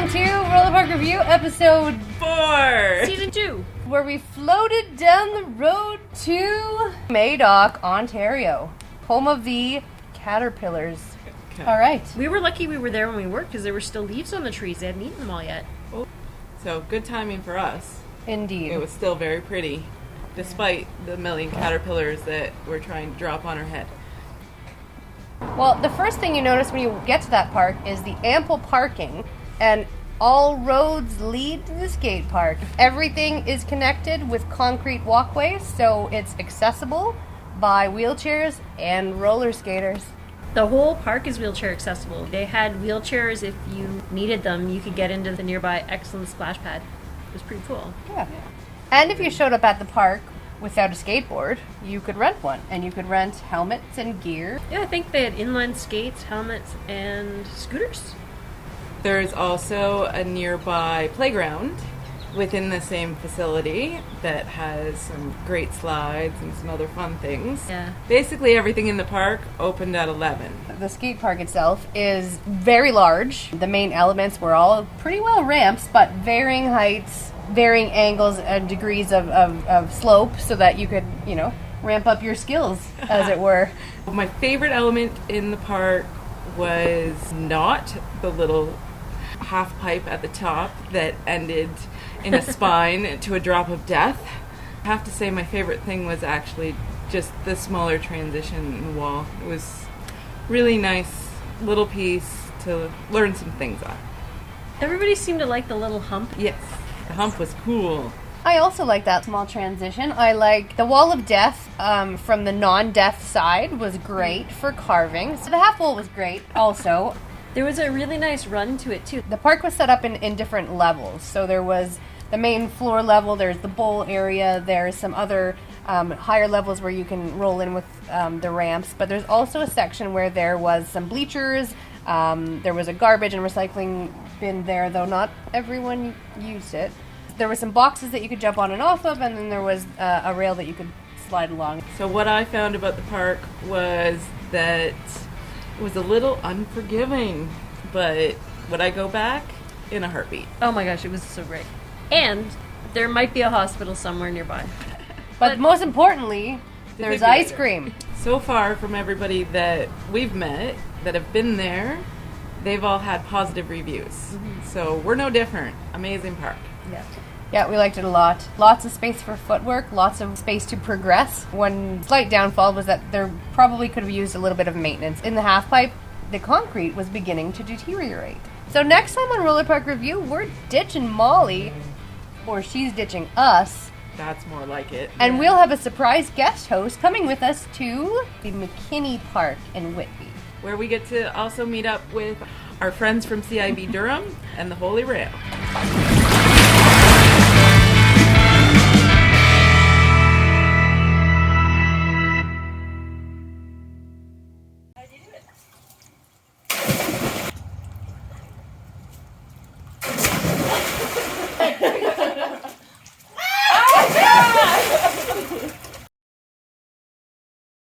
welcome to Rollerpark Review Episode 4, Season 2, where we floated down the road to Madoc, Ontario, home of the caterpillars. Okay. All right. We were lucky we were there when we worked because there were still leaves on the trees. They hadn't eaten them all yet. So good timing for us. Indeed. It was still very pretty, despite the million caterpillars that were trying to drop on our head. Well, the first thing you notice when you get to that park is the ample parking, and all roads lead to the skate park. Everything is connected with concrete walkways, so it's accessible by wheelchairs and roller skaters. The whole park is wheelchair accessible. They had wheelchairs if you needed them. You could get into the nearby Excellent Splash Pad. It was pretty cool. Yeah. And if you showed up at the park without a skateboard, you could rent one, and you could rent helmets and gear. Yeah, I think they had inline skates, helmets, and scooters. There's also a nearby playground within the same facility that has some great slides and some other fun things. Yeah. Basically everything in the park opened at 11. The skate park itself is very large. The main elements were all pretty well ramps, but varying heights, varying angles and degrees of slope so that you could, ramp up your skills, as it were. My favorite element in the park was not the little half pipe at the top that ended in a spine to a drop of death. I have to say my favorite thing was actually just the smaller transition in the wall. It was really nice little piece to learn some things on. Everybody seemed to like the little hump. Yes, the hump was cool. I also like that small transition. I like the wall of death from the non-death side was great for carving. So the half wall was great also. There was a really nice run to it, too. The park was set up in different levels. So there was the main floor level, there's the bowl area, there's some other higher levels where you can roll in with the ramps. But there's also a section where there was some bleachers, there was a garbage and recycling bin there, though not everyone used it. There were some boxes that you could jump on and off of, and then there was a rail that you could slide along. So what I found about the park was that it was a little unforgiving, but would I go back? In a heartbeat. Oh my gosh, it was so great. And there might be a hospital somewhere nearby. But most importantly, there's ice cream. So far from everybody that we've met that have been there, they've all had positive reviews. Mm-hmm. So we're no different. Amazing park. Yeah, we liked it a lot. Lots of space for footwork, lots of space to progress. One slight downfall was that there probably could have used a little bit of maintenance. In the half pipe, the concrete was beginning to deteriorate. So next time on Rollerpark Review, we're ditching Molly, or she's ditching us. That's more like it. And we'll have a surprise guest host coming with us to the McKinney Park in Whitby, where we get to also meet up with our friends from CIB Durham and the Holy Rail.